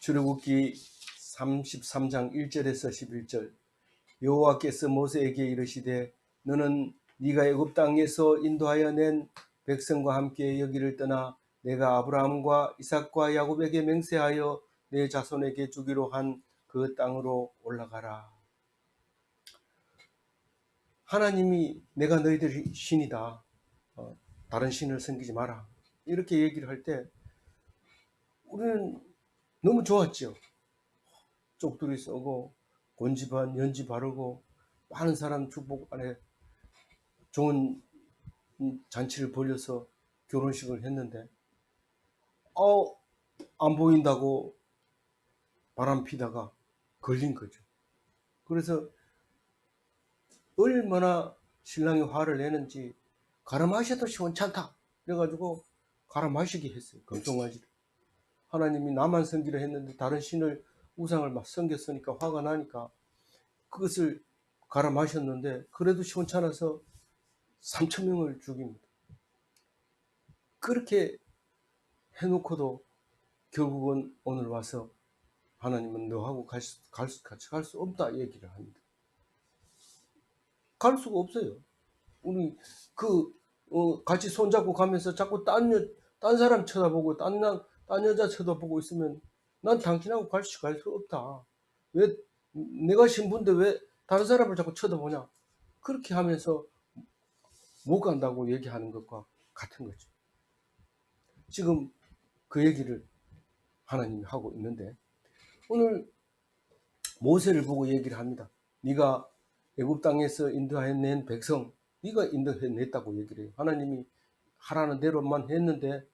출애굽기 33장 1절에서 11절. 여호와께서 모세에게 이르시되 너는 네가 애굽 땅에서 인도하여 낸 백성과 함께 여기를 떠나 내가 아브라함과 이삭과 야곱에게 맹세하여 내 자손에게 주기로 한 그 땅으로 올라가라. 하나님이 내가 너희들의 신이다. 다른 신을 섬기지 마라. 이렇게 얘기를 할 때 우리는 너무 좋았죠. 쪽두리 쏘고 곤지반 연지 바르고 많은 사람 축복 안에 좋은 잔치를 벌여서 결혼식을 했는데 안 보인다고 바람 피다가 걸린 거죠. 그래서 얼마나 신랑이 화를 내는지 가라 마셔도 시원찮다 그래가지고 가라 마시게 했어요. 금송아지를. 하나님이 나만 섬기려 했는데 다른 신을 우상을 막 섬겼으니까 화가 나니까 그것을 가라 마셨는데 그래도 시원찮아서 3,000명을 죽입니다. 그렇게 해놓고도 결국은 오늘 와서 하나님은 너하고 같이 갈 수 없다 얘기를 합니다. 갈 수가 없어요. 우리 같이 손잡고 가면서 자꾸 딴 사람 쳐다보고 딴 여자 쳐다보고 있으면 난 당신하고 갈 수 없다. 왜 내가 신부인데 왜 다른 사람을 자꾸 쳐다보냐. 그렇게 하면서 못 간다고 얘기하는 것과 같은 거죠. 지금 그 얘기를 하나님이 하고 있는데 오늘 모세를 보고 얘기를 합니다. 네가 애굽 땅에서 인도해낸 백성 네가 인도해냈다고 얘기를 해요. 하나님이 하라는 대로만 했는데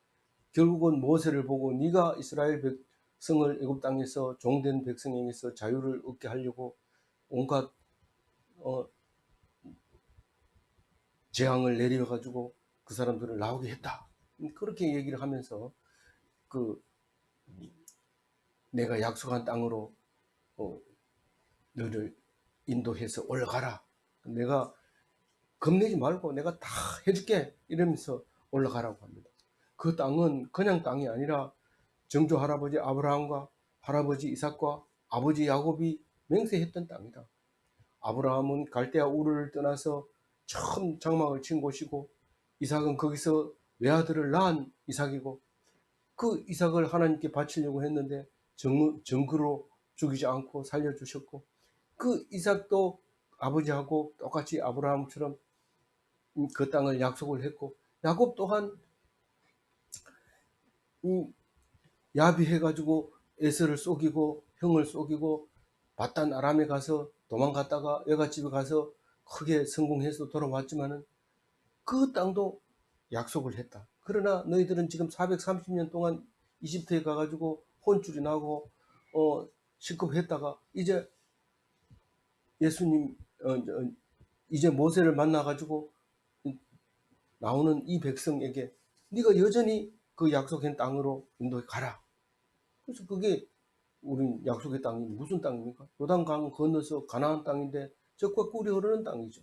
결국은 모세를 보고 네가 이스라엘 백성을 애굽 땅에서 종된 백성에게서 자유를 얻게 하려고 온갖 재앙을 내려가지고 그 사람들을 나오게 했다. 그렇게 얘기를 하면서 내가 약속한 땅으로 너를 인도해서 올라가라. 내가 겁내지 말고 내가 다 해줄게. 이러면서 올라가라고 합니다. 그 땅은 그냥 땅이 아니라 정조 할아버지 아브라함과 할아버지 이삭과 아버지 야곱이 맹세했던 땅이다. 아브라함은 갈대아 우르를 떠나서 처음 장막을 친 곳이고 이삭은 거기서 외아들을 낳은 이삭이고 그 이삭을 하나님께 바치려고 했는데 정그로 죽이지 않고 살려주셨고 그 이삭도 아버지하고 똑같이 아브라함처럼 그 땅을 약속을 했고 야곱 또한 야비해가지고 에서를 속이고 형을 속이고 바단 아람에 가서 도망갔다가 여갓집에 가서 크게 성공해서 돌아왔지만은 그 땅도 약속을 했다. 그러나 너희들은 지금 430년 동안 이집트에 가가지고 혼쭐이 나고 실급했다가 이제 예수님 이제 모세를 만나가지고 나오는 이 백성에게 네가 여전히 그 약속한 땅으로 인도에 가라. 그래서 그게 우린 약속의 땅이 무슨 땅입니까? 요단강 건너서 가나안 땅인데 젖과 꿀이 흐르는 땅이죠.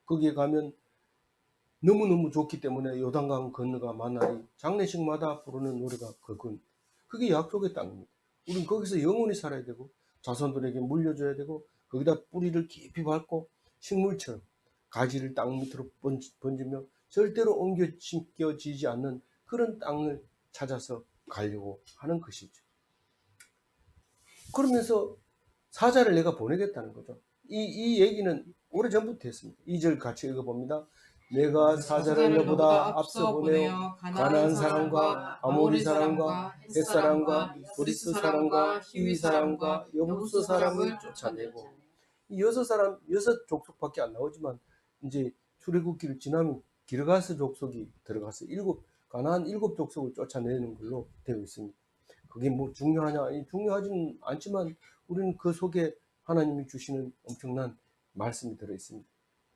거기에 가면 너무너무 좋기 때문에 요단강 건너가 만나니 장례식마다 부르는 노래가 그게 약속의 땅입니다. 우린 거기서 영원히 살아야 되고 자손들에게 물려줘야 되고 거기다 뿌리를 깊이 밟고 식물처럼 가지를 땅 밑으로 번지며 절대로 옮겨 심겨지지 않는 그런 땅을 찾아서 가려고 하는 것이죠. 그러면서 사자를 내가 보내겠다는 거죠. 이 얘기는 오래전부터 했습니다. 2절 같이 읽어봅니다. 내가 사자를 너보다 앞서 보내어 가나안 사람과 아모리 사람과 헷 사람과 브리스 사람과 히위 사람과 여부스 사람을 쫓아내고 이 여섯 족속밖에 안 나오지만 이제 출애굽기를 지나면 기르가스 족속이 들어가서 가나안 7족속을 쫓아내는 걸로 되어 있습니다. 그게 뭐 중요하냐? 중요하지는 않지만 우리는 그 속에 하나님이 주시는 엄청난 말씀이 들어 있습니다.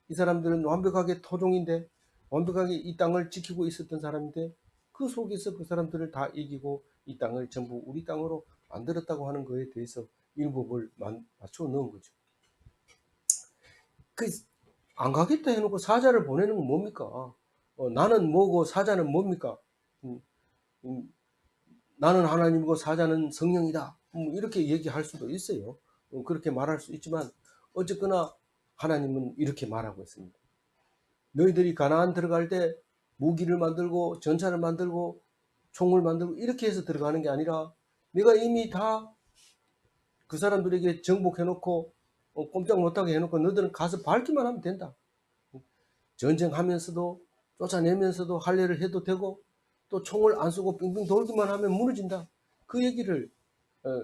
이 사람들은 완벽하게 토종인데 완벽하게 이 땅을 지키고 있었던 사람인데 그 속에서 그 사람들을 다 이기고 이 땅을 전부 우리 땅으로 만들었다고 하는 것에 대해서 율법을 맞춰 넣은 거죠. 안 가겠다 해놓고 사자를 보내는 건 뭡니까? 나는 뭐고 사자는 뭡니까? 나는 하나님이고 사자는 성령이다. 이렇게 얘기할 수도 있어요. 그렇게 말할 수 있지만 어쨌거나 하나님은 이렇게 말하고 있습니다. 너희들이 가나안 들어갈 때 무기를 만들고 전차를 만들고 총을 만들고 이렇게 해서 들어가는 게 아니라 내가 이미 다 그 사람들에게 정복해놓고 꼼짝 못하게 해놓고 너희들은 가서 밟기만 하면 된다. 전쟁하면서도 쫓아내면서도 할례를 해도 되고 또 총을 안 쏘고 빙빙 돌기만 하면 무너진다. 그 얘기를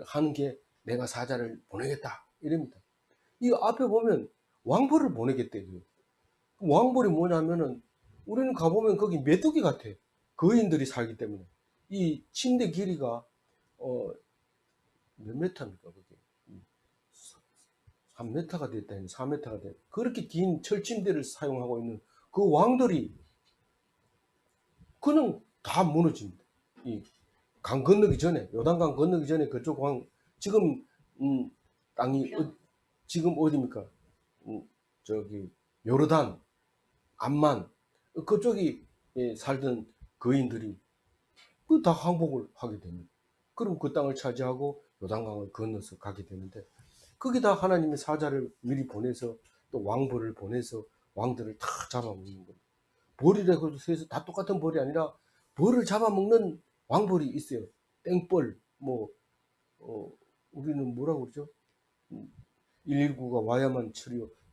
하는 게 내가 사자를 보내겠다 이럽니다. 이 앞에 보면 왕벌을 보내겠대요. 왕벌이 뭐냐면은 우리는 가보면 거기 메뚜기 같아. 거인들이 살기 때문에 이 침대 길이가 몇 메타입니까? 그게 3m가 됐다, 4m가 됐다. 그렇게 긴 철침대를 사용하고 있는 그 왕들이 그냥 다 무너집니다. 이 강 건너기 전에, 요단강 건너기 전에 그쪽 지금 땅이 지금 어디입니까? 저기 요르단, 암만 그쪽이 살던 거인들이 그 다 항복을 하게 됩니다. 그럼 그 땅을 차지하고 요단강을 건너서 가게 되는데 거기다 하나님의 사자를 미리 보내서 또 왕벌을 보내서 왕들을 다 잡아먹는 겁니다. 벌이라고 해서 다 똑같은 벌이 아니라 벌을 잡아먹는 왕벌이 있어요. 땡벌, 우리는 뭐라고 그러죠? 119가 와야만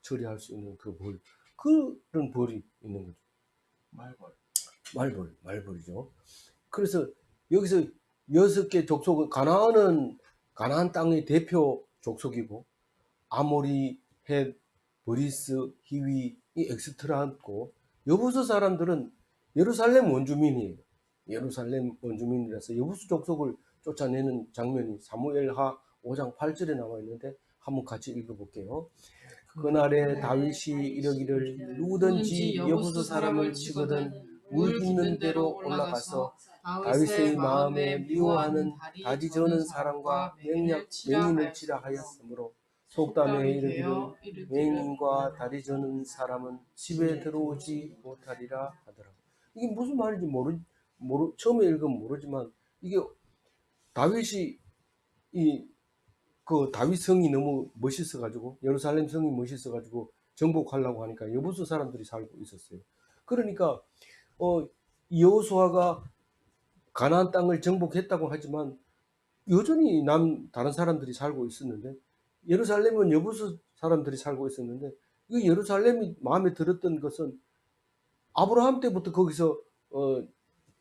처리할 수 있는 그 벌. 그런 벌이 있는 거죠. 말벌이죠. 그래서 여기서 6개 족속은 가나안 땅의 대표 족속이고 아모리, 헷, 브리스, 히위, 이 엑스트라고 여부수 사람들은 예루살렘 원주민이에요. 예루살렘 원주민이라서 여부수 족속을 쫓아내는 장면이 사무엘하 5장 8절에 나와 있는데 한번 같이 읽어볼게요. 그날에 다윗이 이르기를 누구든지 여부수 사람을 치거든 물 붓는 데로 올라가서 다윗의 마음에 미워하는 다지 저는 사람과 맹인을 치라 하였으므로 속담에 이르기를 맹인과 다리 저는 사람은 집에 들어오지 못하리라 하더라. 이게 무슨 말인지 처음에 읽으면 모르지만 이게 다윗이 그 다윗 성이 너무 멋있어 가지고 예루살렘 성이 멋있어 가지고 정복하려고 하니까 여부수 사람들이 살고 있었어요. 그러니까 여호수아가 가나안 땅을 정복했다고 하지만 여전히 다른 사람들이 살고 있었는데 예루살렘은 여부수 사람들이 살고 있었는데 이 예루살렘이 마음에 들었던 것은 아브라함 때부터 거기서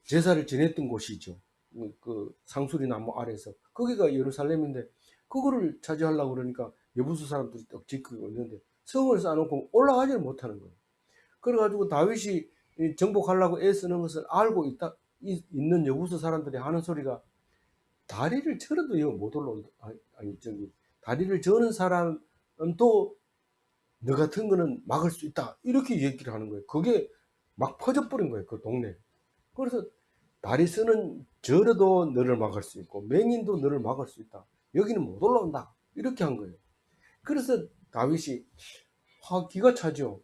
제사를 지냈던 곳이죠. 그 상수리 나무 아래서 거기가 예루살렘인데 그거를 차지하려고 그러니까 여부수 사람들이 떡 지키고 있는데 성을 쌓아놓고 올라가지를 못하는 거예요. 그래가지고 다윗이 정복하려고 애쓰는 것을 알고 있는 여부수 사람들이 하는 소리가 다리를 절어도 못 올라온다. 다리를 저는 사람도 너 같은 거는 막을 수 있다. 이렇게 얘기를 하는 거예요. 그게 막 퍼져버린 거예요. 그 동네. 그래서 다리 쓰는 절어도 너를 막을 수 있고 맹인도 너를 막을 수 있다. 여기는 못 올라온다. 이렇게 한 거예요. 그래서 다윗이 기가 차죠.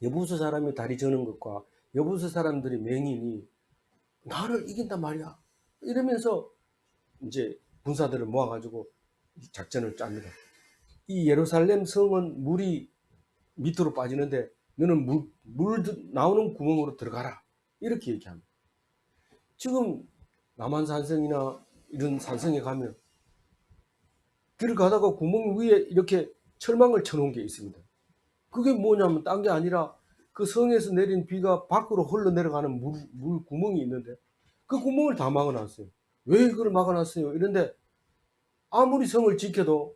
여부수 사람이 다리 저는 것과 여부수 사람들이 맹인이 나를 이긴단 말이야. 이러면서 이제 군사들을 모아가지고 작전을 짭니다. 이 예루살렘 성은 물이 밑으로 빠지는데 너는 물 나오는 구멍으로 들어가라. 이렇게 얘기합니다. 지금 남한산성이나 이런 산성에 가면 길을 가다가 구멍 위에 이렇게 철망을 쳐놓은 게 있습니다. 그게 뭐냐면 딴 게 아니라 그 성에서 내린 비가 밖으로 흘러내려가는 물 구멍이 있는데 그 구멍을 다 막아놨어요. 왜 그걸 막아놨어요? 이런데 아무리 성을 지켜도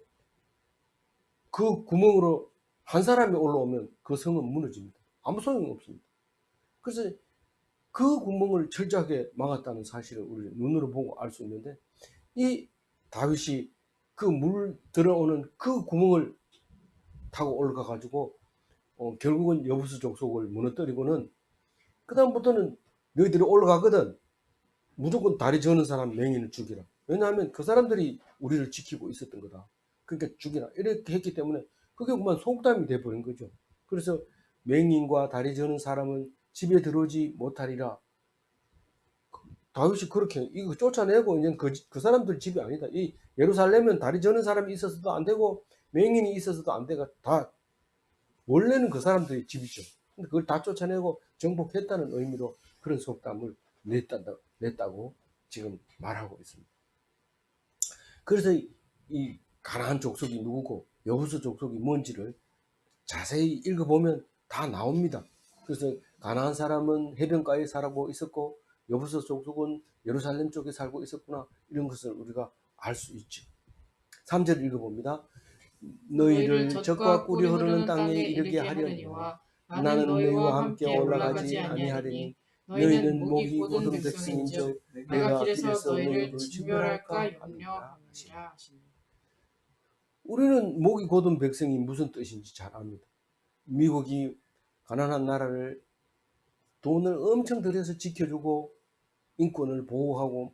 그 구멍으로 한 사람이 올라오면 그 성은 무너집니다. 아무 소용이 없습니다. 그래서 그 구멍을 철저하게 막았다는 사실을 우리 눈으로 보고 알 수 있는데 이 다윗이 그 물 들어오는 그 구멍을 타고 올라가 가지고 결국은 여부수 족속을 무너뜨리고는 그 다음부터는 너희들이 올라가거든 무조건 다리 저는 사람 맹인을 죽이라. 왜냐하면 그 사람들이 우리를 지키고 있었던 거다. 그러니까 죽이라. 이렇게 했기 때문에 그게 그만 속담이 돼버린 거죠. 그래서 맹인과 다리 저는 사람은 집에 들어오지 못하리라. 다윗이 그렇게 이거 쫓아내고 이제 그 사람들 집이 아니다. 이 예루살렘은 다리 저는 사람이 있어서도 안 되고 맹인이 있어서도 안 되고 다 원래는 그 사람들의 집이죠. 근데 그걸 다 쫓아내고 정복했다는 의미로 그런 속담을 냈다고 지금 말하고 있습니다. 그래서 이 가나안 족속이 누구고 여호수 족속이 뭔지를 자세히 읽어보면 다 나옵니다. 그래서 가나안 사람은 해변가에 살고 있었고 여호수 족속은 예루살렘 쪽에 살고 있었구나, 이런 것을 우리가 알 수 있죠. 3절 읽어봅니다. 너희를 너희를 젖과 젖과 꿀이 꿀이 흐르는 흐르는 땅에 땅에 이르게 이르게 하려니와 하려니와 나는 나는 너희와 너희와 함께 함께 올라가지 올라가지 아니하리니 아니하리니 너희는 너희는 목이 목이 곧은 곧은 백성인즉 백성인즉 내가 내가 길에서 길에서 너희를 너희를 진멸할까 진멸할까 함이라 하시니. 염려함이라 하시니. 우리는 목이 곧은 백성이 무슨 뜻인지 잘 압니다. 미국이 가난한 나라를 돈을 엄청 들여서 지켜주고 인권을 보호하고 막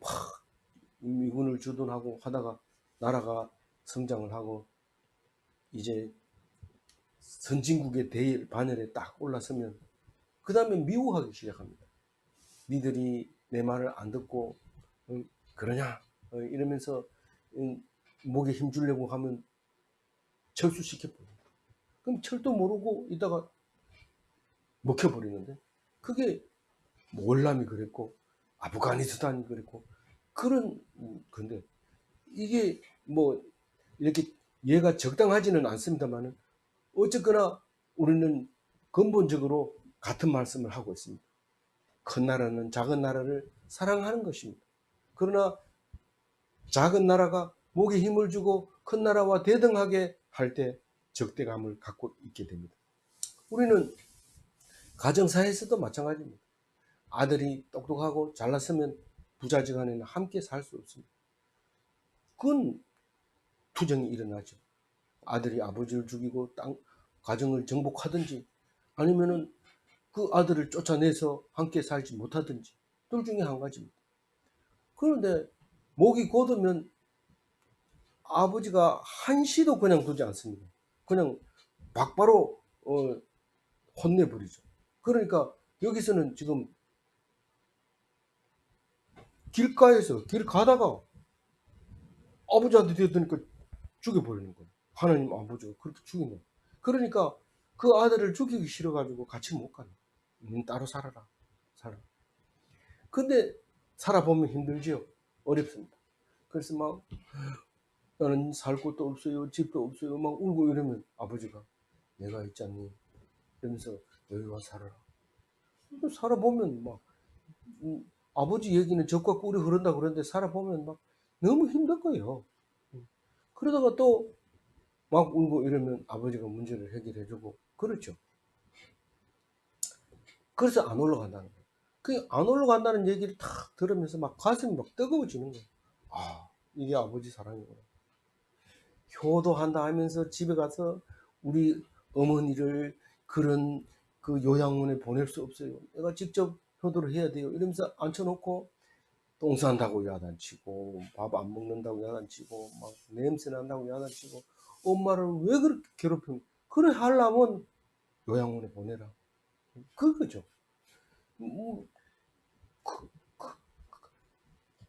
미군을 주둔하고 하다가 나라가 성장을 하고 이제 선진국의 반열에 딱 올라서면 그 다음에 미워하기 시작합니다. 니들이 내 말을 안 듣고 그러냐 이러면서 목에 힘주려고 하면 철수시켜버려요. 그럼 철도 모르고 있다가 먹혀버리는데, 그게 월남이 그랬고 아프가니스탄이 그랬고 그런 건데, 이게 뭐 이렇게 얘가 적당하지는 않습니다만은 어쨌거나 우리는 근본적으로 같은 말씀을 하고 있습니다. 큰 나라는 작은 나라를 사랑하는 것입니다. 그러나 작은 나라가 목에 힘을 주고 큰 나라와 대등하게 할 때 적대감을 갖고 있게 됩니다. 우리는 가정사에서도 마찬가지입니다. 아들이 똑똑하고 잘났으면 부자지간에는 함께 살 수 없습니다. 그건 투정이 일어나죠. 아들이 아버지를 죽이고 가정을 정복하든지 아니면은 그 아들을 쫓아내서 함께 살지 못하든지 둘 중에 한 가지입니다. 그런데 목이 곧으면 아버지가 한시도 그냥 두지 않습니다. 그냥 막바로 혼내버리죠. 그러니까 여기서는 지금 길가에서 길 가다가 아버지한테 대드니까 죽여버리는 거예요. 하나님 아버지가 그렇게 죽이는 거예요. 그러니까 그 아들을 죽이기 싫어가지고 같이 못 가요. 따로 살아라. 살아. 근데 살아보면 힘들지요. 어렵습니다. 그래서 막 나는 살 곳도 없어요. 집도 없어요. 막 울고 이러면 아버지가 내가 있잖니. 이러면서 여기 와 살아라. 살아보면 막 아버지 얘기는 젖과 꿀이 흐른다 그러는데 살아보면 막 너무 힘들 거예요. 그러다가 또 막 울고 이러면 아버지가 문제를 해결해주고 그렇죠. 그래서 안 올라간다는 거예요. 그 안 올라간다는 얘기를 탁 들으면서 막 가슴이 막 뜨거워지는 거예요. 아, 이게 아버지 사랑이구나. 효도한다 하면서 집에 가서 우리 어머니를 그런 그 요양원에 보낼 수 없어요. 내가 직접 효도를 해야 돼요. 이러면서 앉혀놓고 똥 싼다고 야단치고 밥 안 먹는다고 야단치고 막 냄새 난다고 야단치고 엄마를 왜 그렇게 괴롭히는, 그래 하려면 요양원에 보내라. 그거죠. 그, 그,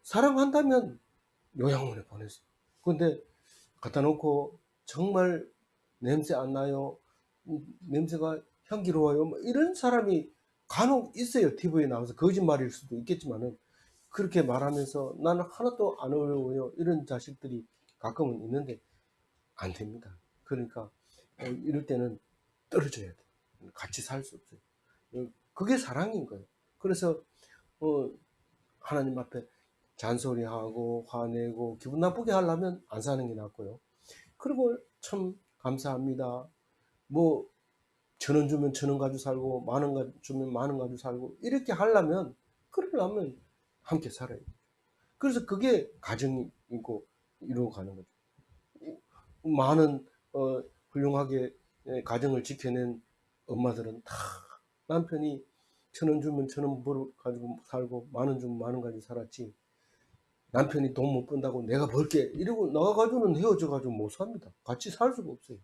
사랑한다면 요양원에 보냈어. 근데 갖다 놓고 정말 냄새 안 나요, 냄새가 향기로워요, 뭐 이런 사람이 간혹 있어요. TV에 나와서 거짓말일 수도 있겠지만은 그렇게 말하면서 나는 하나도 안 어려워요 이런 자식들이 가끔은 있는데 안 됩니다. 그러니까 이럴 때는 떨어져야 돼. 같이 살 수 없어요. 그게 사랑인 거예요. 그래서 하나님 앞에 잔소리하고 화내고 기분 나쁘게 하려면 안 사는 게 낫고요. 그리고 참 감사합니다. 뭐 1,000원 주면 1,000원 가지고 살고 10,000원 주면 10,000원 가지고 살고 이렇게 하려면, 그러려면 함께 살아요. 그래서 그게 가정이 있고 이루어가는 거죠. 많은 훌륭하게 가정을 지켜낸 엄마들은 다 남편이 1,000원 주면 1,000원 벌어 가지고 살고 10,000원 주면 10,000원 가지고 살았지, 남편이 돈 못 번다고 내가 벌게 이러고 나가가지고는 헤어져 가지고 못 삽니다. 같이 살 수가 없어요.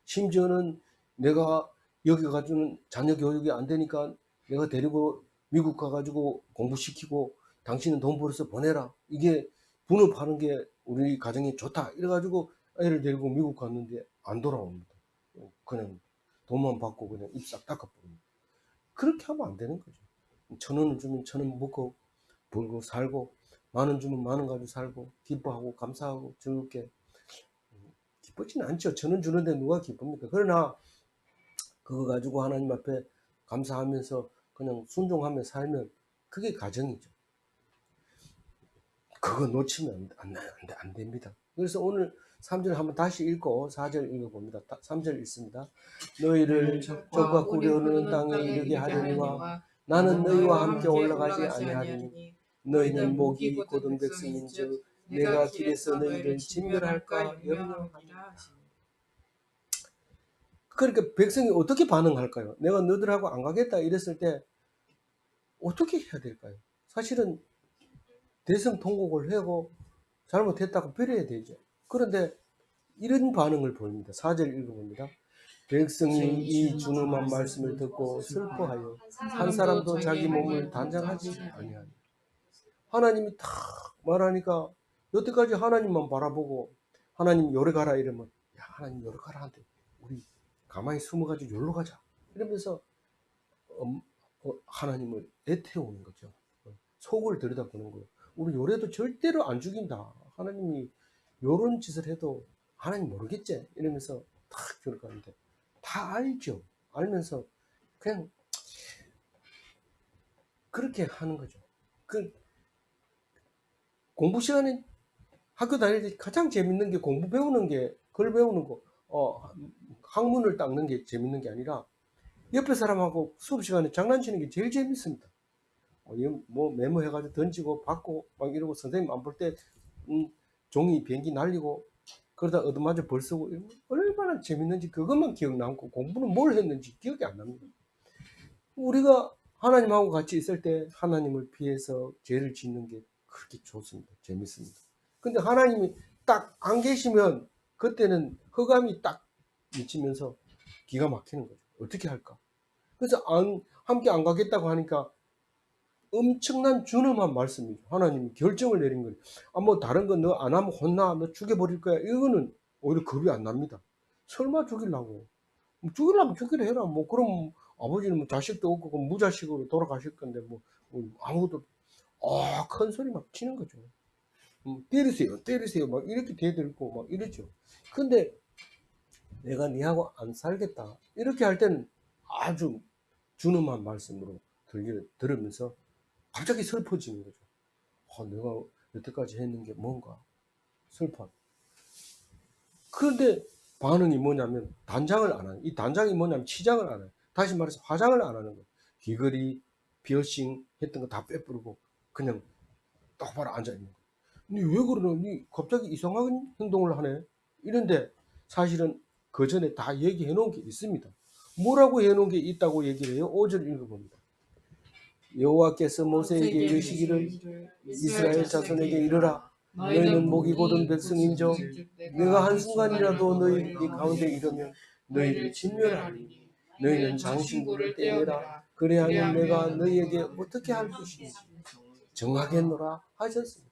심지어는 내가 여기 가지고는 자녀 교육이 안 되니까 내가 데리고 미국 가가지고 공부시키고 당신은 돈 벌어서 보내라. 이게 분업하는 게 우리 가정에 좋다. 이래가지고 애를 데리고 미국 갔는데 안 돌아옵니다. 그냥 돈만 받고 그냥 입 싹 닦아버립니다. 그렇게 하면 안 되는 거죠. 1,000원을 주면 1,000원 먹고 벌고 살고, 10,000원 주면 10,000원 가지고 살고, 기뻐하고 감사하고 즐겁게. 기쁘지는 않죠. 1,000원 주는데 누가 기쁩니까? 그러나 그거 가지고 하나님 앞에 감사하면서 그냥 순종하며 살면 그게 가정이죠. 그거 놓치면 안 됩니다. 그래서 오늘 3절 한번 다시 읽고 4절 읽어봅니다. 3절 읽습니다. 너희를 적과 꿀이 흐르는 땅에 이르게 하려니와 나는 너희와 함께 올라가지 아니하리니 너희는 목이 곧은 백성인즉 내가 길에서 너희를 진멸할까 염려하니라. 그러니까 백성이 어떻게 반응할까요? 내가 너희들하고 안 가겠다 이랬을 때 어떻게 해야 될까요? 사실은 대성통곡을 하고 잘못했다고 빌어야 되죠. 그런데 이런 반응을 보입니다. 4절 읽어봅니다. 백성이 이 준엄한 말씀을 듣고 슬퍼하여 한 사람도 자기 몸을 단장하지 아니하니. 하나님이 탁 말하니까 여태까지 하나님만 바라보고 하나님 요래 가라 이러면 야 하나님 요래 가라 한데 우리 가만히 숨어가지고 요로 가자 이러면서 하나님을 애태우는 거죠. 속을 들여다보는 거예요. 우리 요래도 절대로 안 죽인다. 하나님이 요런 짓을 해도 하나님 모르겠지? 이러면서 탁 들어가는데 다 알죠. 알면서 그냥 그렇게 하는 거죠. 그 공부 시간에 학교 다닐 때 가장 재밌는 게 공부 배우는 게, 글 배우는 거, 학문을 닦는 게 재밌는 게 아니라 옆에 사람하고 수업 시간에 장난치는 게 제일 재밌습니다. 뭐 메모해가지고 던지고 받고 막 이러고 선생님 안 볼 때 종이 비행기 날리고 그러다 얻어맞아 벌 쓰고 얼마나 재밌는지 그것만 기억 남고 공부는 뭘 했는지 기억이 안 납니다. 우리가 하나님하고 같이 있을 때 하나님을 피해서 죄를 짓는 게 그렇게 좋습니다. 재밌습니다. 근데 하나님이 딱 안 계시면 그때는 허감이 딱 미치면서 기가 막히는 거죠. 어떻게 할까? 그래서 함께 안 가겠다고 하니까 엄청난 준엄한 말씀이죠. 하나님이 결정을 내린 거예요. 뭐 다른 거 너 안 하면 혼나, 너 죽여버릴 거야. 이거는 오히려 겁이 안 납니다. 설마 죽이려고? 죽이려면 죽이려 해라. 뭐 그럼 아버지는 뭐 자식도 없고 그럼 무자식으로 돌아가실 건데 뭐 아무것도 큰 소리 막 치는 거죠. 때리세요 막 이렇게 대들고 막 이러죠. 근데 내가 니하고 안 살겠다 이렇게 할 때는 아주 준엄한 말씀으로 들으면서 갑자기 슬퍼지는 거죠. 내가 여태까지 했는 게 뭔가 슬퍼. 그런데 반응이 뭐냐면 단장을 안 하는. 이 단장이 뭐냐면 치장을 안 해요. 다시 말해서 화장을 안 하는 거예요. 귀걸이, 피어싱 했던 거 다 빼버리고 그냥 똑바로 앉아 있는 거예요. 니 왜 그러냐? 니 갑자기 이상한 행동을 하네. 이런데 사실은 그 전에 다 얘기해 놓은 게 있습니다. 뭐라고 해 놓은 게 있다고 얘기를 해요? 5절 읽어봅니다. 여호와께서 모세에게 이르시기를 이스라엘 자손에게 이르라. 너희는 목이 곧은 백성인즉 내가 한순간이라도 너희 가운데 이르면 너희를 진멸하리니 너희는 장신구를 떼내라. 그래야면 내가 너희에게 어떻게 할 것인지 정하겠노라 하셨습니다.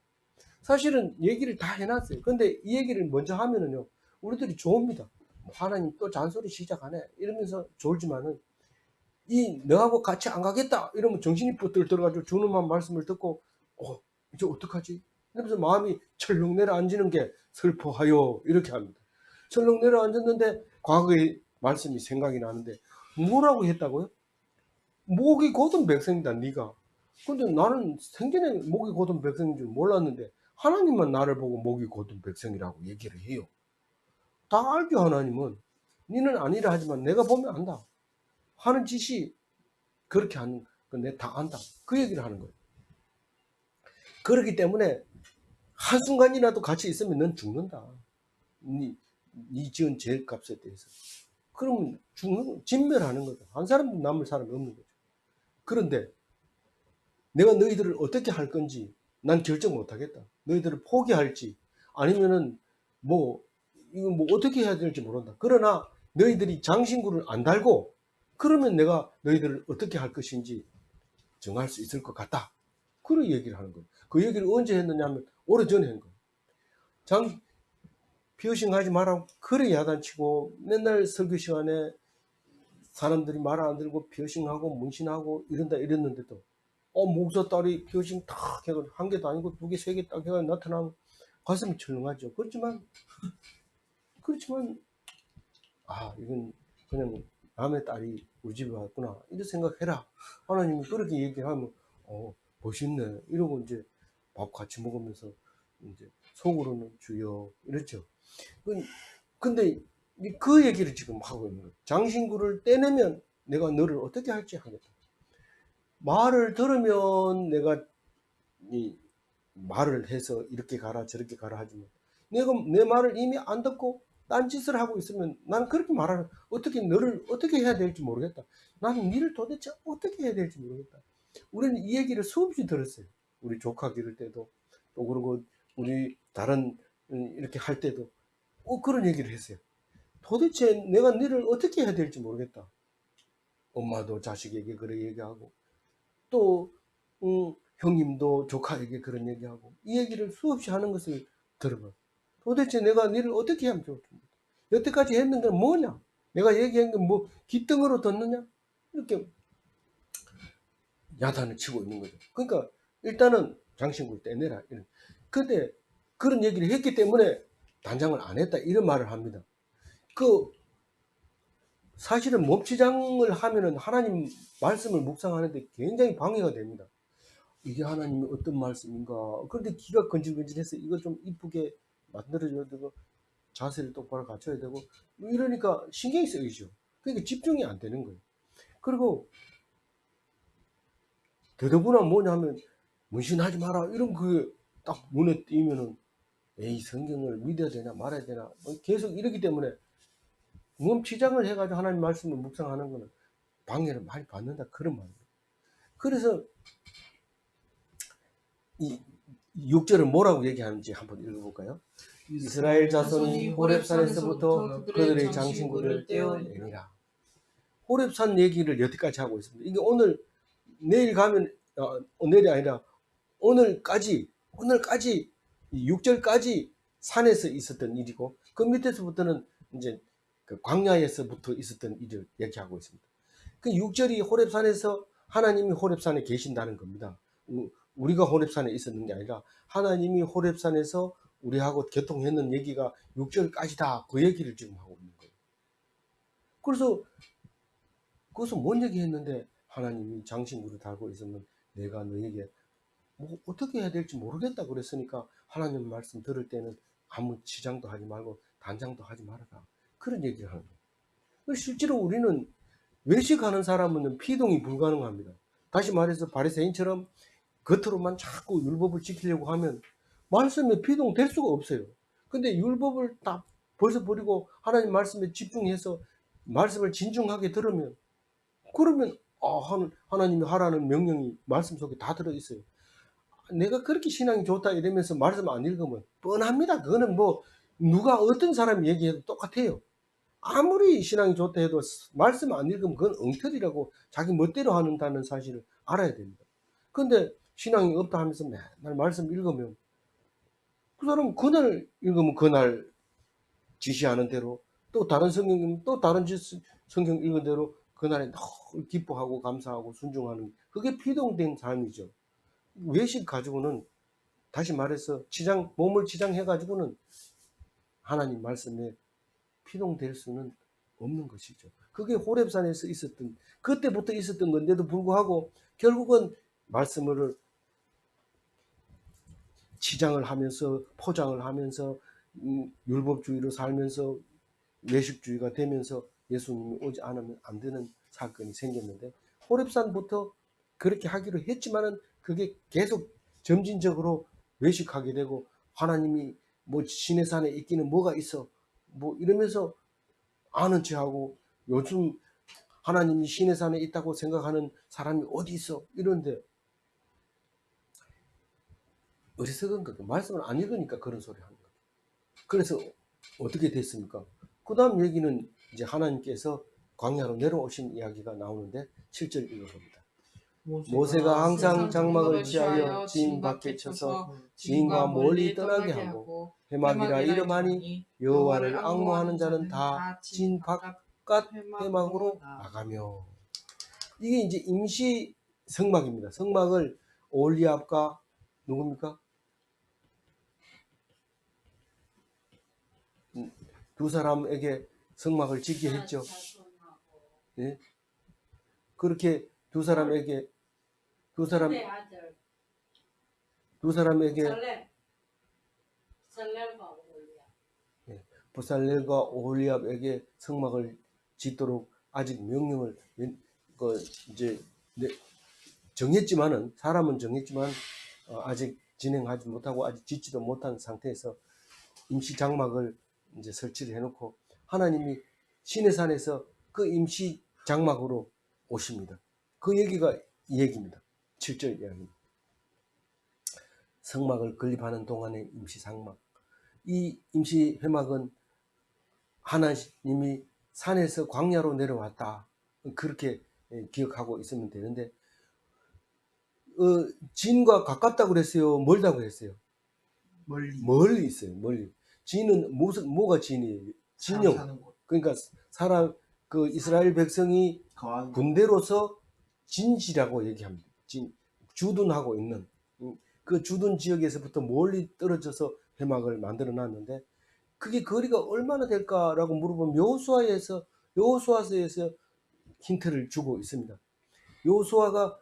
사실은 얘기를 다 해놨어요. 근데 이 얘기를 먼저 하면은요 우리들이 좋습니다. 하나님 또 잔소리 시작하네 이러면서 좋지만은 너하고 같이 안 가겠다 이러면 정신이 뻗들 들어가지고 준엄한 말씀을 듣고 이제 어떡하지? 이러면서 마음이 철렁 내려앉는 게 슬퍼하여 이렇게 합니다. 철렁 내려앉았는데 과거의 말씀이 생각이 나는데 뭐라고 했다고요? 목이 곧은 백성이다 네가. 근데 나는 생전에 목이 곧은 백성인 줄 몰랐는데 하나님만 나를 보고 목이 곧은 백성이라고 얘기를 해요. 다 알죠. 하나님은 니는 아니라 하지만 내가 보면 안다. 하는 짓이 그렇게 하는 거 내가 다 안다. 그 얘기를 하는 거예요. 그렇기 때문에 한순간이라도 같이 있으면 넌 죽는다. 네 지은 죄값에 대해서. 그러면 진멸하는 거죠. 한 사람도 남을 사람이 없는 거죠. 그런데 내가 너희들을 어떻게 할 건지 난 결정 못 하겠다. 너희들을 포기할지 아니면은 이거 어떻게 해야 될지 모른다. 그러나 너희들이 장신구를 안 달고 그러면 내가 너희들을 어떻게 할 것인지 정할 수 있을 것 같다. 그런 얘기를 하는 거예요. 그 얘기를 언제 했느냐 하면 오래전에 한 거예요. 피어싱 하지 마라. 그래 야단치고 맨날 설교 시간에 사람들이 말 안 들고 피어싱하고 문신하고 이런다 이랬는데도 목사 딸이 피어싱 탁 해가 한 개도 아니고 두 개, 세 개 딱 해가 나타나면 가슴이 철렁하죠. 그렇지만 이건 그냥 남의 딸이 우리 집에 왔구나 이런 생각해라. 하나님이 그렇게 얘기하면 멋있네 이러고 이제 밥 같이 먹으면서 이제 속으로는 주여 이랬죠. 근데 그 얘기를 지금 하고 있는 거예요. 장신구를 떼내면 내가 너를 어떻게 할지 하겠다. 말을 들으면 내가 이 말을 해서 이렇게 가라 저렇게 가라 하지만 내가 내 말을 이미 안 듣고 딴짓을 하고 있으면 나는 그렇게 말하는 어떻게 너를 어떻게 해야 될지 모르겠다. 나는 니를 도대체 어떻게 해야 될지 모르겠다. 우리는 이 얘기를 수없이 들었어요. 우리 조카 기를 때도 또 그리고 우리 다른 이렇게 할 때도 그런 얘기를 했어요. 도대체 내가 너를 어떻게 해야 될지 모르겠다. 엄마도 자식에게 그런 얘기하고 또 형님도 조카에게 그런 얘기하고 이 얘기를 수없이 하는 것을 들어봐. 도대체 내가 너를 어떻게 하면 좋겠냐. 여태까지 했는 건 뭐냐. 내가 얘기한 건 뭐 귓등으로 듣느냐. 이렇게 야단을 치고 있는 거죠. 그러니까 일단은 장신구를 떼내라. 근데 그런 얘기를 했기 때문에 단장을 안 했다 이런 말을 합니다. 사실은 몸치장을 하면은 하나님 말씀을 묵상하는데 굉장히 방해가 됩니다. 이게 하나님이 어떤 말씀인가. 그런데 귀가 건질건질해서 이거 좀 이쁘게 만들어줘야 되고 자세를 똑바로 갖춰야 되고 이러니까 신경이 쓰이죠. 그러니까 집중이 안 되는 거예요. 그리고 더더구나 뭐냐면 문신하지 마라 이런 그게 딱 눈에 띄면은 에이 성경을 믿어야 되나 말아야 되나 계속 이러기 때문에 몸치장을 해가지고 하나님 말씀을 묵상하는 거는 방해를 많이 받는다 그런 말이에요. 그래서 이 6절은 뭐라고 얘기하는지 한번 읽어볼까요? 이스라엘 자손이 호렙산에서부터 그들의 장신구를 떼어내니라. 호렙산 얘기를 여기까지 하고 있습니다. 이게 오늘 내일 가면 내일이 아니라 오늘까지 6절까지 산에서 있었던 일이고 그 밑에서부터는 이제 그 광야에서부터 있었던 일을 얘기하고 있습니다. 그 6절이 호렙산에서 하나님이 호렙산에 계신다는 겁니다. 우리가 호렙산에 있었는 게 아니라 하나님이 호렙산에서 우리하고 교통했는 얘기가 6절까지다. 그 얘기를 지금 하고 있는 거예요. 그래서 그것은 뭔 얘기 했는데 하나님이 장신구를 달고 있으면 내가 너에게 뭐 어떻게 해야 될지 모르겠다 그랬으니까 하나님 말씀 들을 때는 아무 지장도 하지 말고 단장도 하지 말아라. 그런 얘기를 하는 거예요. 실제로 우리는 외식하는 사람은 피동이 불가능합니다. 다시 말해서 바리새인처럼 겉으로만 자꾸 율법을 지키려고 하면 말씀에 피동될 수가 없어요. 근데 율법을 딱 벗어버리고 하나님 말씀에 집중해서 말씀을 진중하게 들으면 그러면 하나님이 하라는 명령이 말씀 속에 다 들어있어요. 내가 그렇게 신앙이 좋다 이러면서 말씀 안 읽으면 뻔합니다. 그거는 뭐 누가 어떤 사람이 얘기해도 똑같아요. 아무리 신앙이 좋다 해도 말씀 안 읽으면 그건 엉터리라고 자기 멋대로 한다는 사실을 알아야 됩니다. 근데 신앙이 없다 하면서 맨날 말씀 읽으면 그 사람은 그날 읽으면 그날 지시하는 대로 또 다른 성경 또 다른 성경 읽은 대로 그날에 너무 기뻐하고 감사하고 순종하는 그게 피동된 삶이죠. 외식 가지고는 다시 말해서 몸을 치장해 가지고는 하나님 말씀에 피동될 수는 없는 것이죠. 그게 호렙산에서 있었던 그때부터 있었던 건데도 불구하고 결국은 말씀을 치장을 하면서 포장을 하면서 율법주의로 살면서 외식주의가 되면서 예수님이 오지 않으면 안 되는 사건이 생겼는데 호렙산부터 그렇게 하기로 했지만은 그게 계속 점진적으로 외식하게 되고 하나님이 뭐 시내산에 있기는 뭐가 있어 뭐 이러면서 아는 체하고 요즘 하나님이 시내산에 있다고 생각하는 사람이 어디 있어 이런데 어리석은 거죠. 말씀을 안 읽으니까 그런 소리 하는 거죠. 그래서 어떻게 됐습니까? 그 다음 얘기는 이제 하나님께서 광야로 내려오신 이야기가 나오는데 7절 읽어봅니다. 모세가 항상 장막을 취하여 취하여 진 밖에 쳐서 지인과 멀리 떠나게 하고 회막이라 이름하니 여호와를 앙모하는 자는 다 진 바깥 회막으로 나가며. 이게 이제 임시 성막입니다. 성막을 올리압과 누굽니까? 두 사람에게 성막을 짓게 했죠. 예? 그렇게 두 사람에게 부살렐과 오홀리압에게 성막을 짓도록 아직 명령을 이제 정했지만은, 사람은 정했지만 아직 진행하지 못하고 아직 짓지도 못한 상태에서 임시 장막을 이제 설치를 해놓고 하나님이 시내산에서 그 임시 장막으로 오십니다. 그 얘기가 이 얘기입니다. 7절 이야기입니다. 성막을 건립하는 동안의 임시 장막. 이 임시 회막은 하나님이 산에서 광야로 내려왔다, 그렇게 기억하고 있으면 되는데, 진과 가깝다고 그랬어요? 멀다고 그랬어요? 멀리 있어요. 멀리. 진은 뭐가 진이에요? 진영. 그러니까 사람, 그 이스라엘 백성이 군대로서 진지라고 얘기합니다. 주둔하고 있는 그 주둔 지역에서부터 멀리 떨어져서 회막을 만들어 놨는데, 그게 거리가 얼마나 될까라고 물어보면 여호수아서에서 힌트를 주고 있습니다. 여호수아가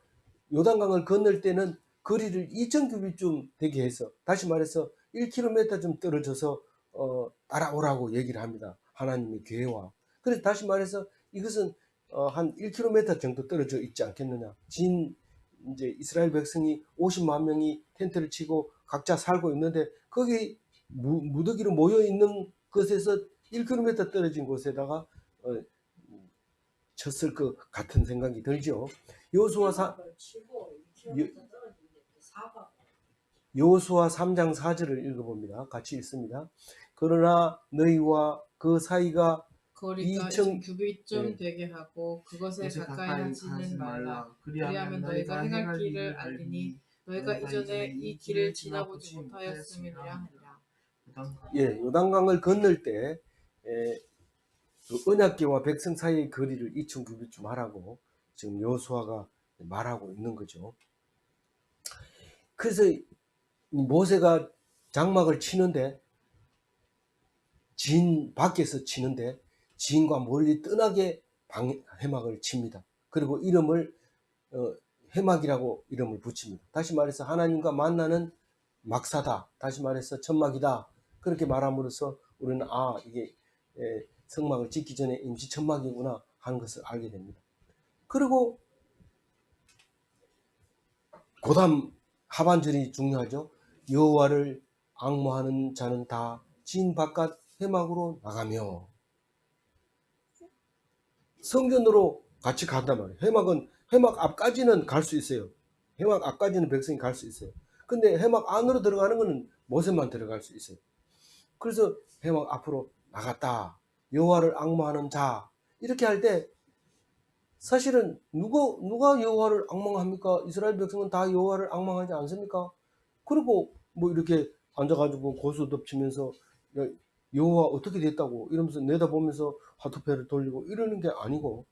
요단강을 건널 때는 거리를 2,000규빗쯤 되게 해서, 다시 말해서 1km 좀 떨어져서 따라오라고 얘기를 합니다. 하나님의 계획와. 그래서 다시 말해서 이것은 한 1km 정도 떨어져 있지 않겠느냐. 이제 이스라엘 백성이 50만 명이 텐트를 치고 각자 살고 있는데, 거기 무더기로 모여 있는 것에서 1km 떨어진 곳에다가 쳤을 것 같은 생각이 들죠. 여호수아 3장 4절을 읽어봅니다. 같이 읽습니다. 그러나 너희와 그 사이가 거리가 2,000규빗쯤 되게 하고 그것에 가까이 하지는 말라. 그리하면 너희가 행할 길을 알리니 너희가 이전에 이 길을 지나보지 못하였음이니라 하니라. 예, 요단강을 건널 때 그 언약궤와 백성 사이의 거리를 2,000규빗쯤 하라고 지금 여호수아가 말하고 있는 거죠. 그래서 모세가 장막을 치는데, 진 밖에서 치는데 진과 멀리 떠나게 회막을 칩니다. 그리고 이름을 회막이라고 이름을 붙입니다. 다시 말해서 하나님과 만나는 막사다, 다시 말해서 천막이다, 그렇게 말함으로써 우리는 이게 성막을 짓기 전에 임시 천막이구나 하는 것을 알게 됩니다. 그리고 그다음 하반절이 중요하죠. 여호와를 앙모하는 자는 다 진 바깥 회막으로 나가며. 성전으로 같이 간단 말이에요. 회막 앞까지는 갈 수 있어요. 회막 앞까지는 백성이 갈 수 있어요. 근데 회막 안으로 들어가는 것은 모세만 들어갈 수 있어요. 그래서 회막 앞으로 나갔다. 여호와를 앙모하는 자. 이렇게 할 때 사실은 누가 여호와를 앙망합니까? 이스라엘 백성은 다 여호와를 앙망하지 않습니까? 그리고 뭐 이렇게 앉아가지고 고수 덮치면서 여호와 어떻게 됐다고 이러면서 내다보면서 화투패를 돌리고 이러는 게 아니고,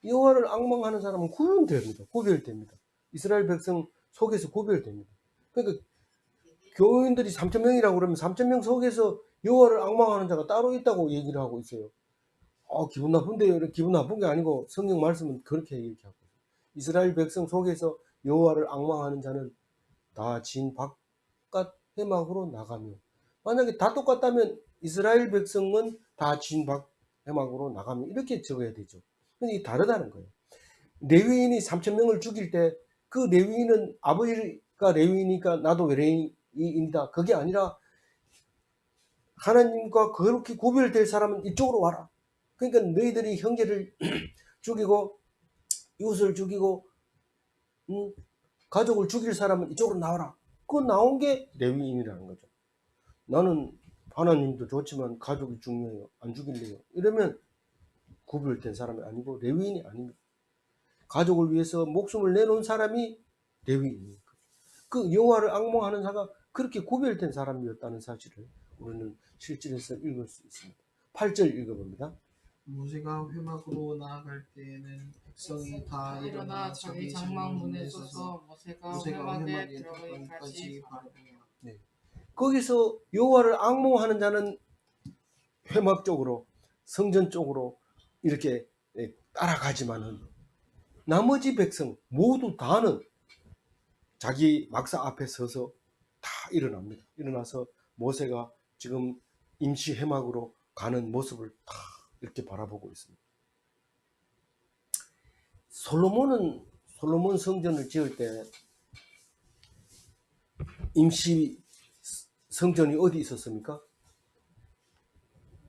여호와를 앙망하는 사람은 구별됩니다. 이스라엘 백성 속에서 구별됩니다. 그러니까 교인들이 3,000명이라고 그러면 3,000명 속에서 여호와를 앙망하는 자가 따로 있다고 얘기를 하고 있어요. 기분 나쁜데요. 기분 나쁜 게 아니고 성경 말씀은 그렇게 얘기하고 있어요. 이스라엘 백성 속에서 여호와를 앙망하는 자는 다 진 바깥 회막으로 나가며. 만약에 다 똑같다면 이스라엘 백성은 다 진 밖 회막으로 나가며 이렇게 적어야 되죠. 근데 이게 다르다는 거예요. 레위인이 3,000명을 죽일 때 그 레위인은 아버지가 레위인이니까 나도 레위인이다, 그게 아니라 하나님과 그렇게 구별될 사람은 이쪽으로 와라. 그러니까 너희들이 형제를 죽이고 이웃을 죽이고 가족을 죽일 사람은 이쪽으로 나와라. 그 나온 게 레위인이라는 거죠. 나는 하나님도 좋지만 가족이 중요해요, 안 죽일래요, 이러면 구별된 사람이 아니고 레위인이 아닙니다. 가족을 위해서 목숨을 내놓은 사람이 레위인입니다. 그 여호와를 앙몽하는 자가 그렇게 구별된 사람이었다는 사실을 우리는 실질에서 읽을 수 있습니다. 8절 읽어봅니다. 모세가 회막으로 나아갈 때에는 백성이 다 일어나 자기 장막 문에 서서 모세가 회막에 들어가기까지 바라보며. 네. 거기서 여호와를 앙몽하는 자는 회막 쪽으로, 성전 쪽으로 이렇게 따라가지만은 나머지 백성 모두 다는 자기 막사 앞에 서서 다 일어납니다. 일어나서 모세가 지금 임시 회막으로 가는 모습을 다 이렇게 바라보고 있습니다. 솔로몬 성전을 지을 때 임시 성전이 어디 있었습니까?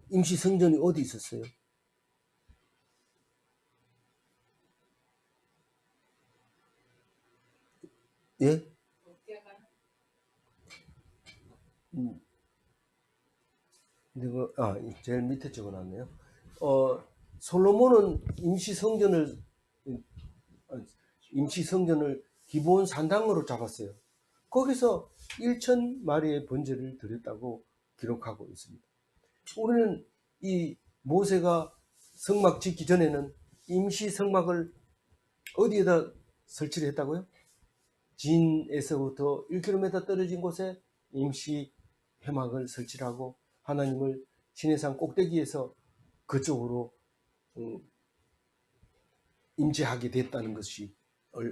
임시 성전이 어디 있었어요? 예? 제일 밑에 적어놨네요. 솔로몬은 임시 성전을 기본 산당으로 잡았어요. 거기서 1,000마리의 번제를 드렸다고 기록하고 있습니다. 우리는 이 모세가 성막 짓기 전에는 임시 성막을 어디에다 설치를 했다고요? 진에서부터 1km 떨어진 곳에 임시 회막을 설치하고 하나님을 시내산 꼭대기에서 그쪽으로 임재하게 됐다는 것이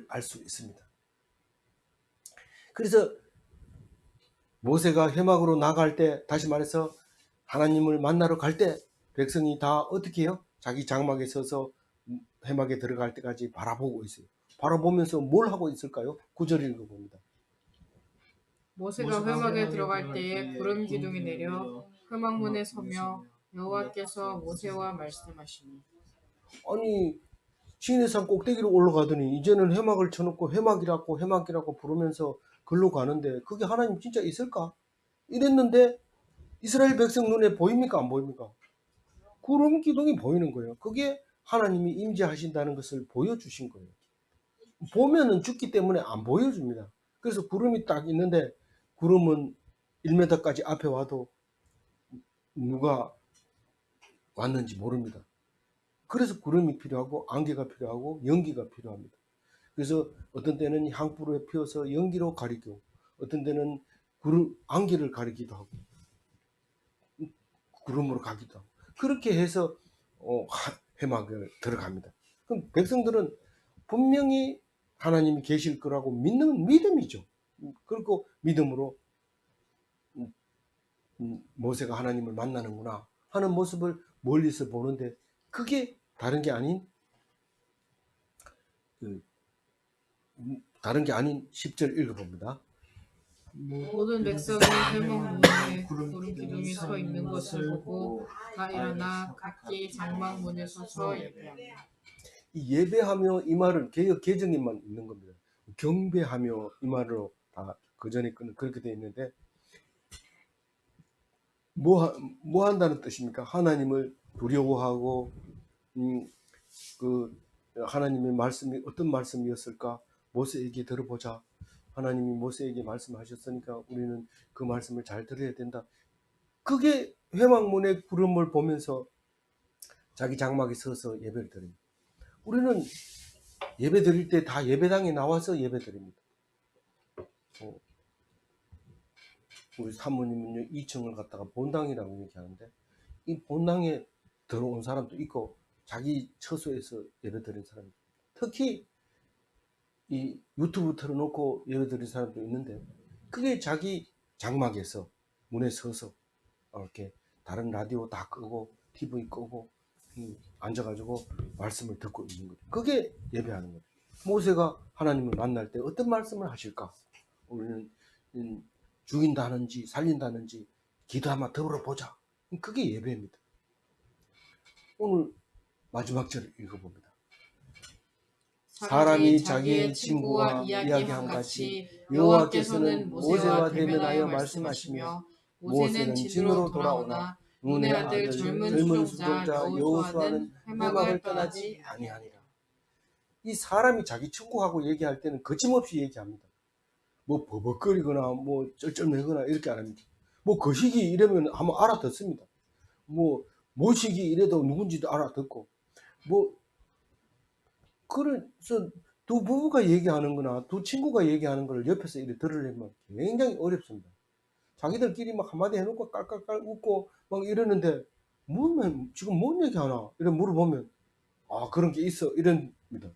알 수 있습니다. 그래서 모세가 회막으로 나갈 때, 다시 말해서 하나님을 만나러 갈 때 백성이 다 어떻게 해요? 자기 장막에 서서 회막에 들어갈 때까지 바라보고 있어요. 바라보면서 뭘 하고 있을까요? 9절 읽어봅니다. 모세가 회막에 들어갈 때에 구름 기둥이 내려 회막문에 서며 여호와께서 모세와 말씀하시니. 아니, 시내산 꼭대기로 올라가더니 이제는 회막을 쳐놓고 회막이라고 부르면서 글로 가는데 그게 하나님 진짜 있을까? 이랬는데 이스라엘 백성 눈에 보입니까? 안 보입니까? 구름 기둥이 보이는 거예요. 그게 하나님이 임재하신다는 것을 보여주신 거예요. 보면은 죽기 때문에 안 보여줍니다. 그래서 구름이 딱 있는데 구름은 1m까지 앞에 와도 누가 왔는지 모릅니다. 그래서 구름이 필요하고 안개가 필요하고 연기가 필요합니다. 그래서 어떤 때는 향불에 피워서 연기로 가리고 어떤 때는 안개를 가리기도 하고 구름으로 가기도 하고 그렇게 해서 회막을 들어갑니다. 그럼 백성들은 분명히 하나님이 계실 거라고 믿는 믿음이죠. 그리고 믿음으로 모세가 하나님을 만나는구나 하는 모습을 멀리서 보는데 그게 다른 게 아닌 10절 읽어봅니다. 모든 백성이 회막 문에 구름 기둥이 서 있는 것을 보고 다 일어나 각기 장막 문에 서서 예배합니다. 이 예배하며 이 말은 개역 개정에만 있는 겁니다. 경배하며 이 말로 다 그 전에 그렇게 되어 있는데 뭐 한다는 뜻입니까? 하나님을 두려워하고 그 하나님의 말씀이 어떤 말씀이었을까? 모세에게 들어보자. 하나님이 모세에게 말씀하셨으니까 우리는 그 말씀을 잘 들어야 된다. 그게 회막문의 구름을 보면서 자기 장막에 서서 예배를 드립니다. 우리는 예배 드릴 때 다 예배당에 나와서 예배 드립니다. 우리 사모님은요 2층을 갖다가 본당이라고 얘기하는데 이 본당에 들어온 사람도 있고 자기 처소에서 예배 드린 사람도 특히 이 유튜브 틀어놓고 예배 드린 사람도 있는데 그게 자기 장막에서 문에 서서 이렇게 다른 라디오 다 끄고 TV 끄고 앉아가지고 말씀을 듣고 있는 거예요. 그게 예배하는 거예요. 모세가 하나님을 만날 때 어떤 말씀을 하실까? 우리는 죽인다는지 살린다는지 기도 한번 들어보자. 그게 예배입니다. 오늘 마지막 절을 읽어봅니다. 사람이 자기의 친구와 이야기한 같이 여호와께서는 모세와 대면하여 말씀하시며 모세는 진으로 돌아오나 눈의 아들 젊은 수종자 여호수아는 회막을 떠나지 아니하니라. 이 사람이 자기 친구하고 얘기할 때는 거침없이 얘기합니다. 뭐 버벅거리거나 뭐 쩔쩔매거나 이렇게 안 합니다. 뭐 거시기 이러면 한번 알아듣습니다. 뭐 모시기 이래도 누군지도 알아듣고, 뭐 그래서 두 부부가 얘기하는 거나 두 친구가 얘기하는 걸 옆에서 이렇게 들으려면 굉장히 어렵습니다. 자기들끼리 막 한마디 해놓고 깔깔깔 웃고 막 이러는데 지금 뭔 얘기하나 이래 물어보면 아 그런 게 있어 이럽니다.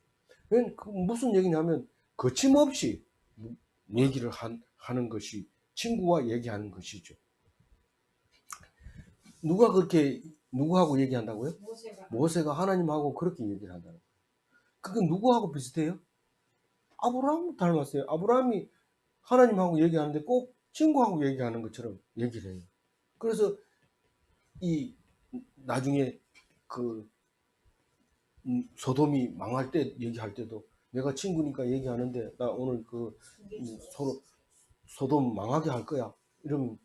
그 무슨 얘기냐면 거침없이 얘기를 하는 것이 친구와 얘기하는 것이죠. 누가 그렇게 누구하고 얘기한다고요? 모세가 하나님하고 그렇게 얘기를 한다는 거예요. 그게 누구하고 비슷해요? 아브라함 닮았어요. 아브라함이 하나님하고 얘기하는데 꼭 친구하고 얘기하는 것처럼 얘기를 해요. 그래서 이 나중에 그 소돔이 망할 때 얘기할 때도 내가 친구니까 얘기하는데 나 오늘 그 서로 소돔 망하게 할 거야 이러면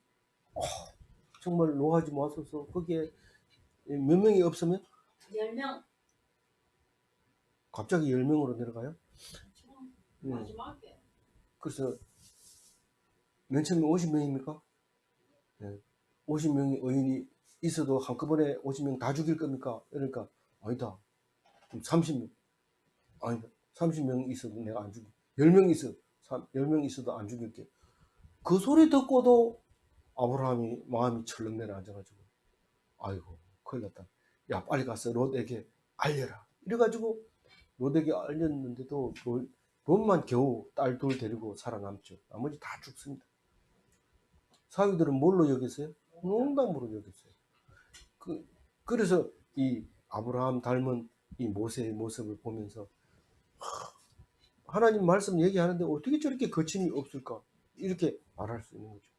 정말 노하지 마소서. 거기에 몇 명이 없으면 10명. 갑자기 10명으로 내려가요. 마지막에. 그래서 맨 처음에 50명입니까? 네. 50명이 의인이 있어도 한꺼번에 50명 다 죽일 겁니까? 이러니까 아니다. 30명. 아니다. 30명 있어도 내가 안 죽일. 10명 있어. 10명 있어도 안 죽일게. 그 소리 듣고도 아브라함이 마음이 철렁 내려앉아가지고 아이고 큰일 났다. 야 빨리 가서 롯에게 알려라. 이래가지고 롯에게 알렸는데도 롯만 겨우 딸 둘 데리고 살아남죠. 나머지 다 죽습니다. 사위들은 뭘로 여겼어요? 농담으로 여겼어요. 그래서 이 아브라함 닮은 이 모세의 모습을 보면서 하나님 말씀 얘기하는데 어떻게 저렇게 거침이 없을까? 이렇게 말할 수 있는 거죠.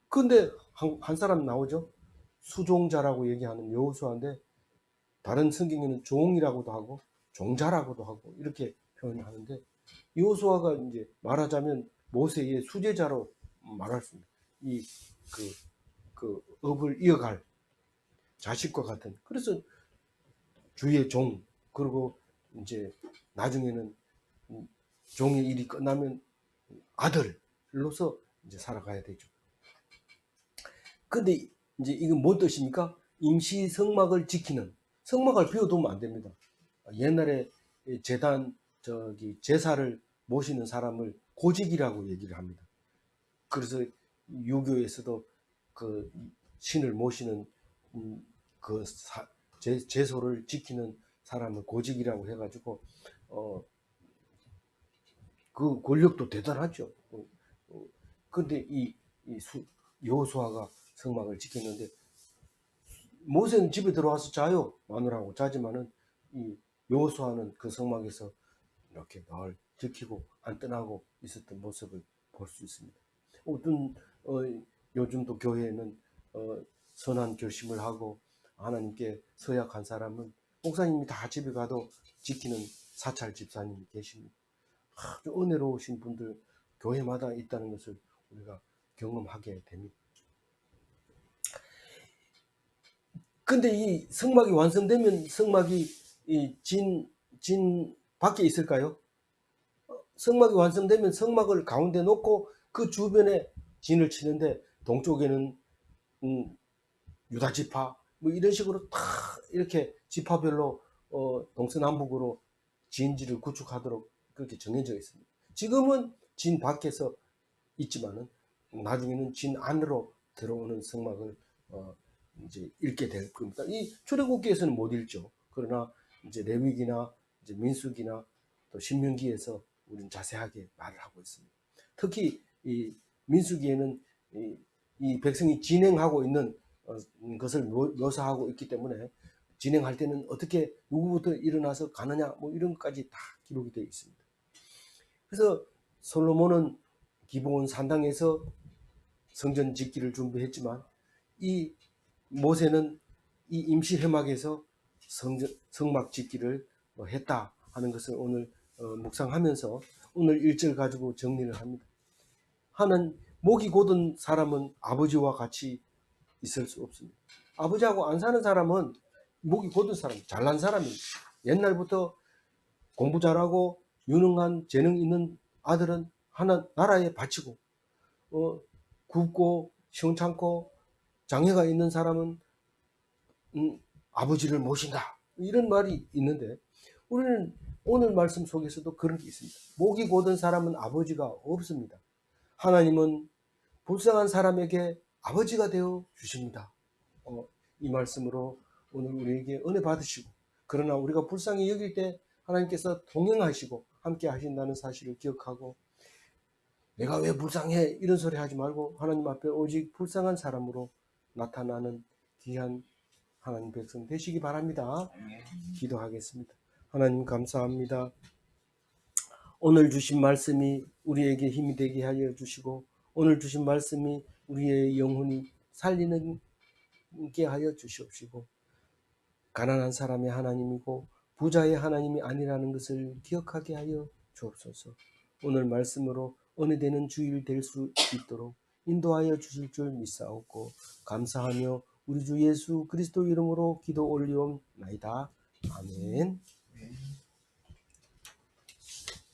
근데 한 사람 나오죠. 수종자라고 얘기하는 여호수아인데 다른 성경에는 종이라고도 하고 종자라고도 하고 이렇게 표현하는데 여호수아가 이제 말하자면 모세의 수제자로 말할 수 있는 그 업을 이어갈 자식과 같은. 그래서 주의 종, 그리고 이제 나중에는 종의 일이 끝나면 아들로서 이제 살아가야 되죠. 근데 이제 이건 뭔 뜻입니까? 임시 성막을 지키는. 성막을 비워두면 안 됩니다. 옛날에 제단 제사를 모시는 사람을 고직이라고 얘기를 합니다. 그래서 유교에서도 그 신을 모시는 그 제소를 지키는 사람을 고직이라고 해가지고 그 권력도 대단하죠. 근데 여호수아가 성막을 지켰는데 모세는 집에 들어와서 자요. 마누라하고 자지만은 이 여호수아는 그 성막에서 이렇게 늘 지키고 안 떠나고 있었던 모습을 볼 수 있습니다. 어떤 요즘도 교회에는 선한 결심을 하고 하나님께 서약한 사람은 목사님이 다 집에 가도 지키는 사찰 집사님이 계십니다. 아주 은혜로우신 분들 교회마다 있다는 것을 우리가 경험하게 됩니다. 근데 이 성막이 완성되면 성막이 이 진 밖에 있을까요? 성막이 완성되면 성막을 가운데 놓고 그 주변에 진을 치는데 동쪽에는 유다 지파 뭐 이런 식으로 다 이렇게 지파별로 동서남북으로 진지를 구축하도록 그렇게 정해져 있습니다. 지금은 진 밖에서 있지만은 나중에는 진 안으로 들어오는 성막을 이제 읽게 될 겁니다. 이 출애굽기에서는 못 읽죠. 그러나 이제 레위기나 이제 민수기나 또 신명기에서 우리는 자세하게 말을 하고 있습니다. 특히 이 민수기에는 이 백성이 진행하고 있는 것을 묘사하고 있기 때문에 진행할 때는 어떻게 누구부터 일어나서 가느냐 뭐 이런 것까지 다 기록이 되어 있습니다. 그래서 솔로몬은 기브온 산당에서 성전 짓기를 준비했지만 이 모세는 이 임시 회막에서 성막 짓기를 했다 하는 것을 오늘 묵상하면서 오늘 1절 가지고 정리를 합니다. 하는 목이 곧은 사람은 아버지와 같이 있을 수 없습니다. 아버지하고 안 사는 사람은 목이 곧은 사람, 잘난 사람입니다. 옛날부터 공부 잘하고 유능한 재능 있는 아들은 하나 나라에 바치고 굽고 시원찮고 장애가 있는 사람은 아버지를 모신다. 이런 말이 있는데 우리는 오늘 말씀 속에서도 그런 게 있습니다. 목이 곧은 사람은 아버지가 없습니다. 하나님은 불쌍한 사람에게 아버지가 되어 주십니다. 이 말씀으로 오늘 우리에게 은혜 받으시고, 그러나 우리가 불쌍히 여길 때 하나님께서 동행하시고 함께 하신다는 사실을 기억하고, 내가 왜 불쌍해 이런 소리 하지 말고 하나님 앞에 오직 불쌍한 사람으로 나타나는 귀한 하나님 백성 되시기 바랍니다. 기도하겠습니다. 하나님 감사합니다. 오늘 주신 말씀이 우리에게 힘이 되게 하여 주시고, 오늘 주신 말씀이 우리의 영혼이 살리는 게 하여 주시옵시고, 가난한 사람의 하나님이고 부자의 하나님이 아니라는 것을 기억하게 하여 주옵소서. 오늘 말씀으로 은혜되는 주일 될 수 있도록 인도하여 주실 줄 믿사옵고 감사하며 우리 주 예수 그리스도 이름으로 기도 올리옵나이다. 아멘.